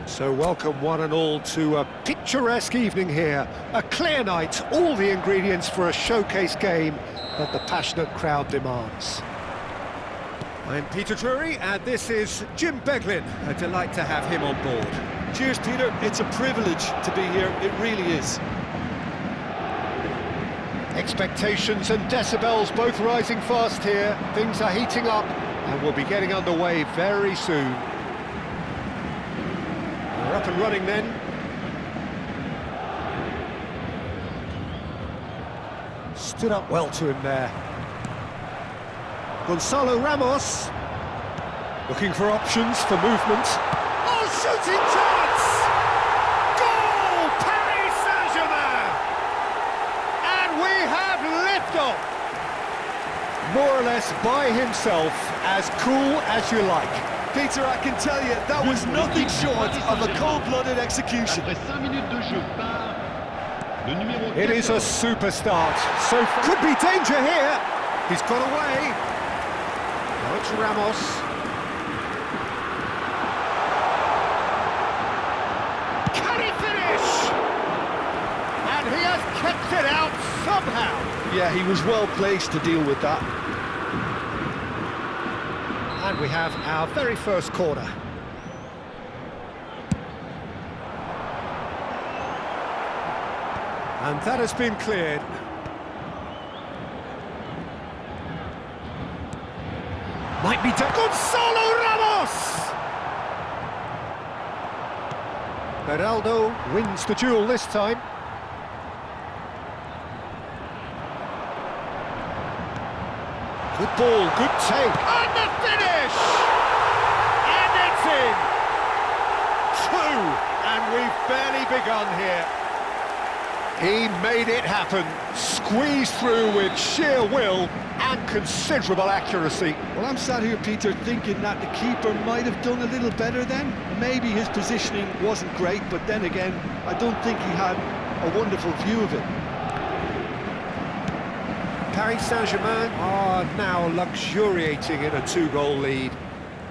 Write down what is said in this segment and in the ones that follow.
So welcome one and all to a picturesque evening here. A clear night, all the ingredients for a showcase game that the passionate crowd demands. I'm Peter Drury and this is Jim Beglin. A delight to have him on board. Cheers, Peter. It's a privilege to be here. It really is. Expectations and decibels both rising fast here. Things are heating up and we'll be getting underway very soon. We're up and running then. Stood up well to him there. Gonzalo Ramos. Looking for options for movement. Oh, shooting chance! Goal! Paris Saint-Germain! And we have liftoff! More or less by himself, as cool as you like. Peter, I can tell you, that was nothing short of a cold-blooded execution. It is a super start, so could be danger here. He's got away. Now it's Ramos. Can he finish? And he has kept it out somehow. Yeah, he was well placed to deal with that. And we have our very first corner. And that has been cleared. Might be done. Gonzalo Ramos! Beraldo wins the duel this time. Good ball, good take. And the finish! And it's in! Two! And we've barely begun here. He made it happen. Squeezed through with sheer will and considerable accuracy. Well, I'm sat here, Peter, thinking that the keeper might have done a little better then. Maybe his positioning wasn't great, but then again, I don't think he had a wonderful view of it. Paris Saint-Germain are now luxuriating in a 2-goal lead.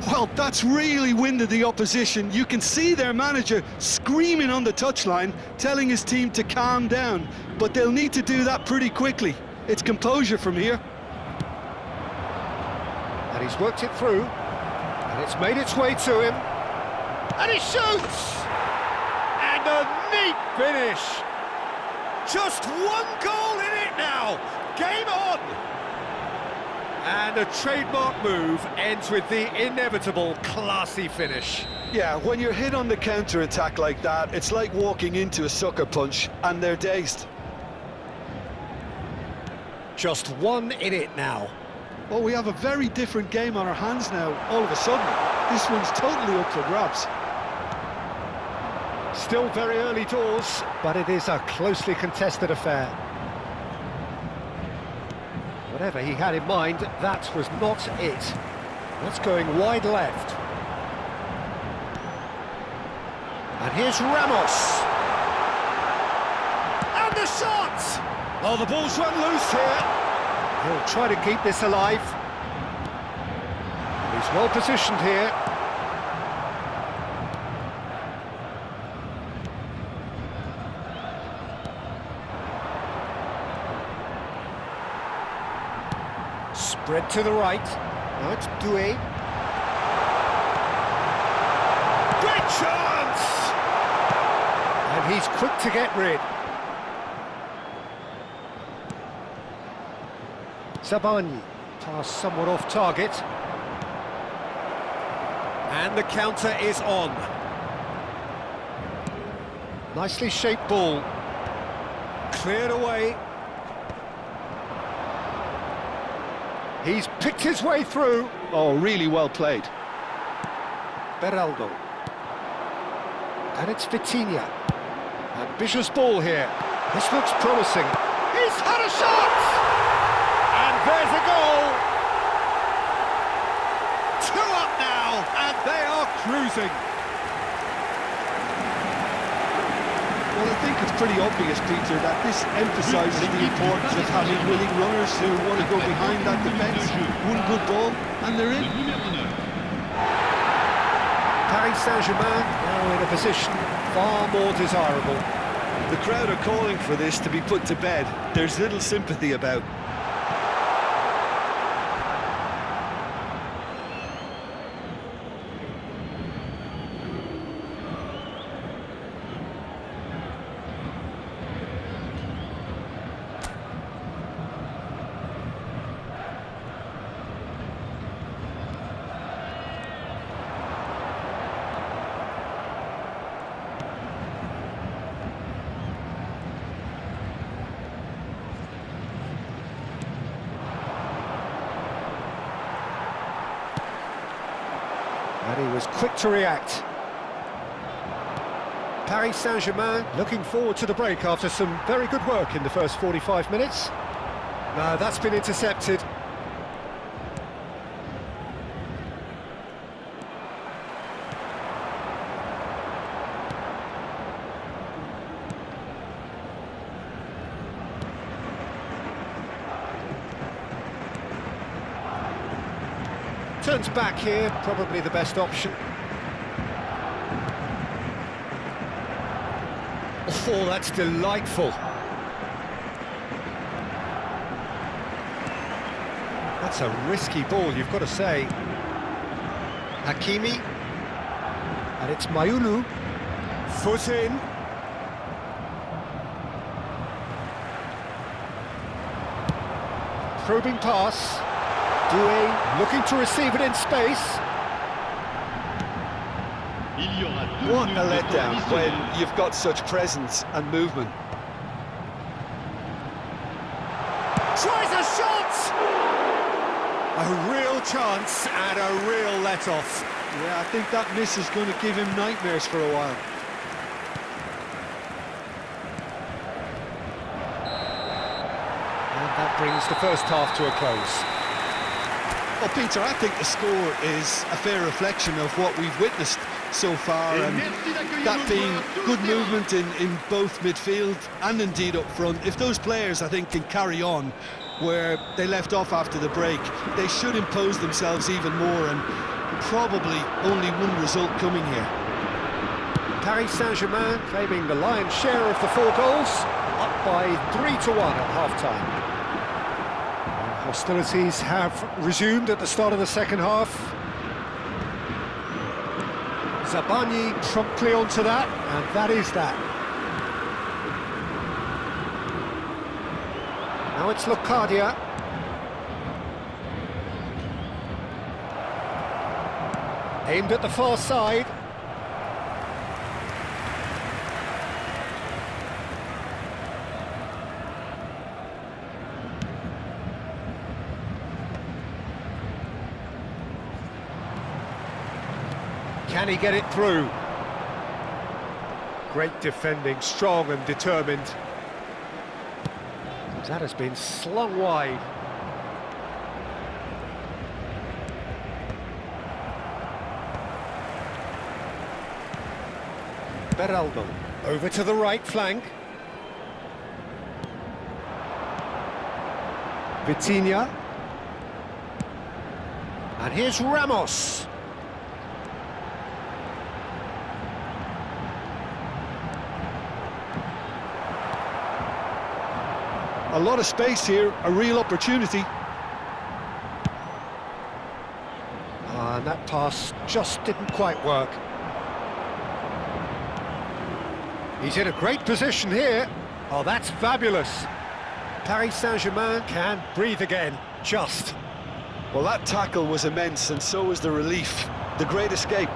Well, that's really winded the opposition. You can see their manager screaming on the touchline, telling his team to calm down. But they'll need to do that pretty quickly. It's composure from here. And he's worked it through. And it's made its way to him. And he shoots! And a neat finish! Just one goal in it now. Game on. And a trademark move ends with the inevitable classy finish. Yeah, when you're hit on the counter-attack like that, it's like walking into a sucker punch, and they're dazed. Just one in it now. Oh, we have a very different game on our hands now, all of a sudden. This one's totally up for grabs. Still very early doors, but it is a closely contested affair. Whatever he had in mind, that was not it. That's going wide left. And here's Ramos. And the shot! Oh, the ball's run loose here. He'll try to keep this alive. And he's well positioned here. Spread to the right. Now it's Doué. Great chance! And he's quick to get rid. Zabani, pass somewhat off target. And the counter is on. Nicely shaped ball. Cleared away. He's picked his way through. Oh, really well played. Beraldo. And it's Vitinha. Ambitious ball here. This looks promising. He's had a shot! And there's a goal! 2 up now, and they are cruising. Well, I think it's pretty obvious, Peter, that this emphasises the importance of having willing runners who want to go behind that defence. One good ball, and they're in. Paris Saint-Germain now in a position far more desirable. The crowd are calling for this to be put to bed. There's little sympathy about. And he was quick to react. Paris Saint-Germain looking forward to the break after some very good work in the first 45 minutes. No, that's been intercepted. Turns back here, probably the best option. Oh, that's delightful. That's a risky ball, you've got to say. Hakimi. And it's Mayulu. Foot in. Probing pass. Doué looking to receive it in space. What a letdown when you've got such presence and movement. Tries a shot! A real chance and a real let-off. Yeah, I think that miss is going to give him nightmares for a while. And that brings the first half to a close. Well, Peter, I think the score is a fair reflection of what we've witnessed so far, and that being good movement in both midfield and indeed up front. If those players, I think, can carry on where they left off after the break, they should impose themselves even more, and probably only one result coming here. Paris Saint-Germain claiming the lion's share of the 4 goals, up by 3-1 at half-time. Hostilities have resumed at the start of the second half. Zabani promptly onto that, and that is that. Now it's Locadia. Aimed at the far side. Can he get it through? Great defending, strong and determined. That has been slung wide. Beraldo over to the right flank. Vitinha. And here's Ramos. A lot of space here, a real opportunity. And that pass just didn't quite work. He's in a great position here. Oh, that's fabulous. Paris Saint-Germain can breathe again, just. Well, that tackle was immense, and so was the relief. The great escape.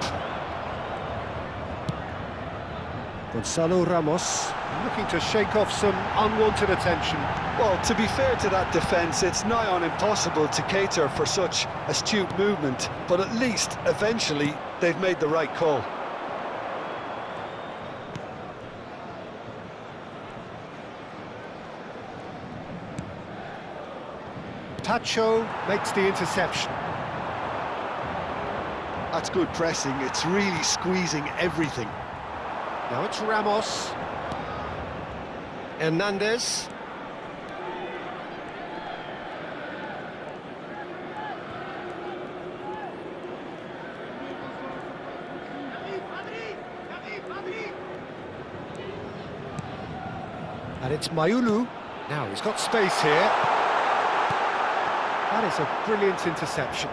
Gonzalo Ramos looking to shake off some unwanted attention. Well, to be fair to that defence, it's nigh on impossible to cater for such astute movement, but at least, eventually, they've made the right call. Pacho makes the interception. That's good pressing, it's really squeezing everything. Now it's Ramos. Hernandez. And it's Mayulu. Now he's got space here. That is a brilliant interception.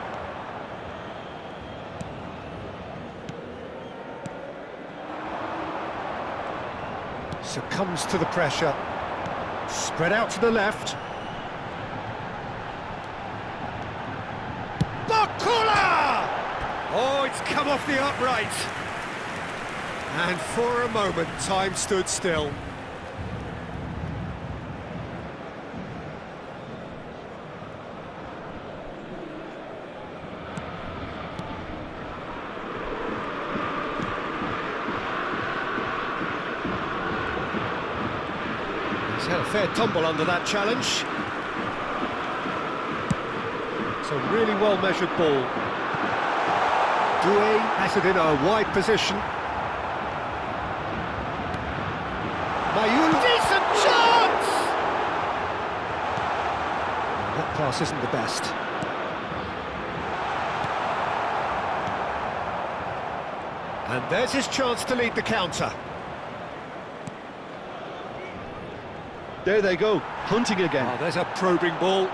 Succumbs to the pressure. Spread out to the left. Bakula! Oh, it's come off the upright. And for a moment, time stood still. He's had a fair tumble under that challenge. It's a really well-measured ball. Doué has it in a wide position. Mayulu, decent chance! That pass isn't the best. And there's his chance to lead the counter. There they go, hunting again. Oh, there's a probing ball.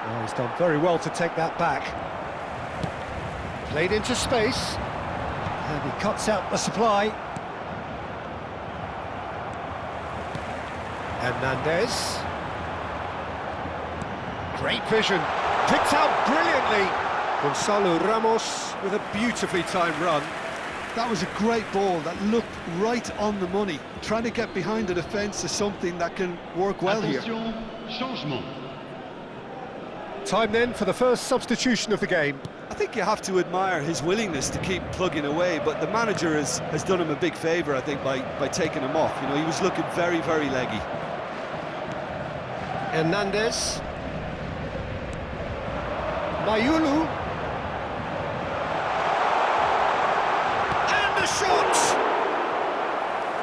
Oh, he's done very well to take that back. Played into space. And he cuts out the supply. Hernandez. Great vision. Picked out brilliantly. Gonzalo Ramos with a beautifully timed run. That was a great ball that looked right on the money. Trying to get behind the defence is something that can work well here. Changement. Time then for the first substitution of the game. I think you have to admire his willingness to keep plugging away, but the manager has done him a big favour, I think, by taking him off. You know, he was looking very, very leggy. Hernandez. Mayulu. And the shot!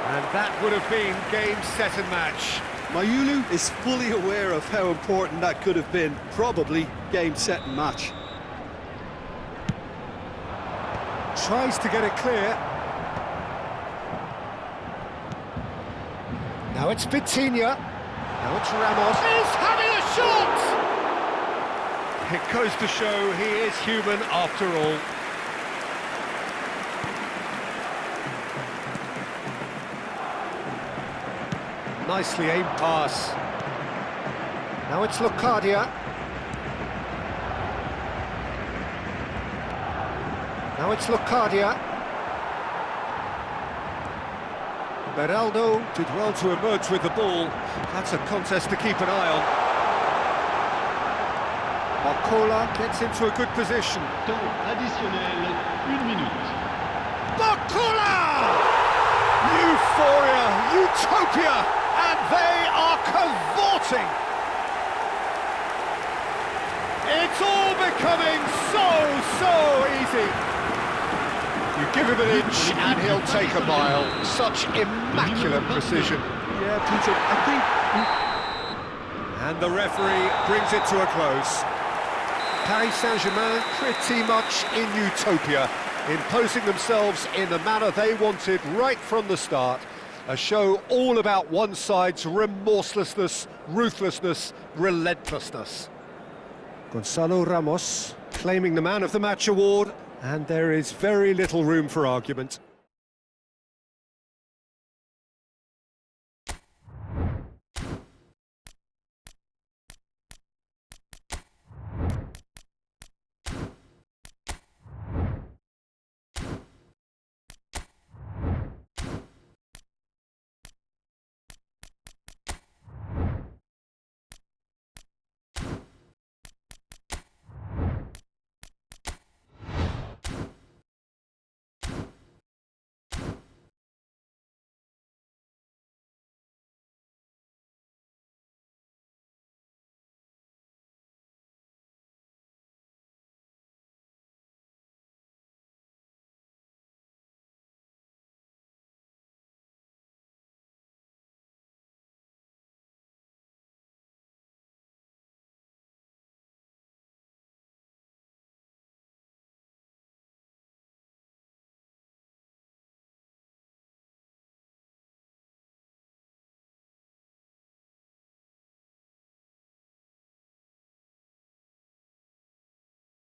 And that would have been game, set and match. Mayulu is fully aware of how important that could have been. Probably game, set and match. Tries to get it clear. Now it's Vitinha. Now it's Ramos. He's having a shot! It goes to show he is human after all. Nicely aimed pass. Now it's Locadia. Now it's Locadia. Beraldo did well to emerge with the ball. That's a contest to keep an eye on. Marcola gets into a good position. Temps additionnel, 1 minute. Marcola! Euphoria, utopia, and they are cavorting. It's all becoming so easy. You give him an inch and he'll take a mile. Such immaculate precision. Yeah, Peter, I think... And the referee brings it to a close. Paris Saint-Germain pretty much in utopia, imposing themselves in the manner they wanted right from the start. A show all about one side's remorselessness, ruthlessness, relentlessness. Gonzalo Ramos claiming the Man of the Match award, and there is very little room for argument.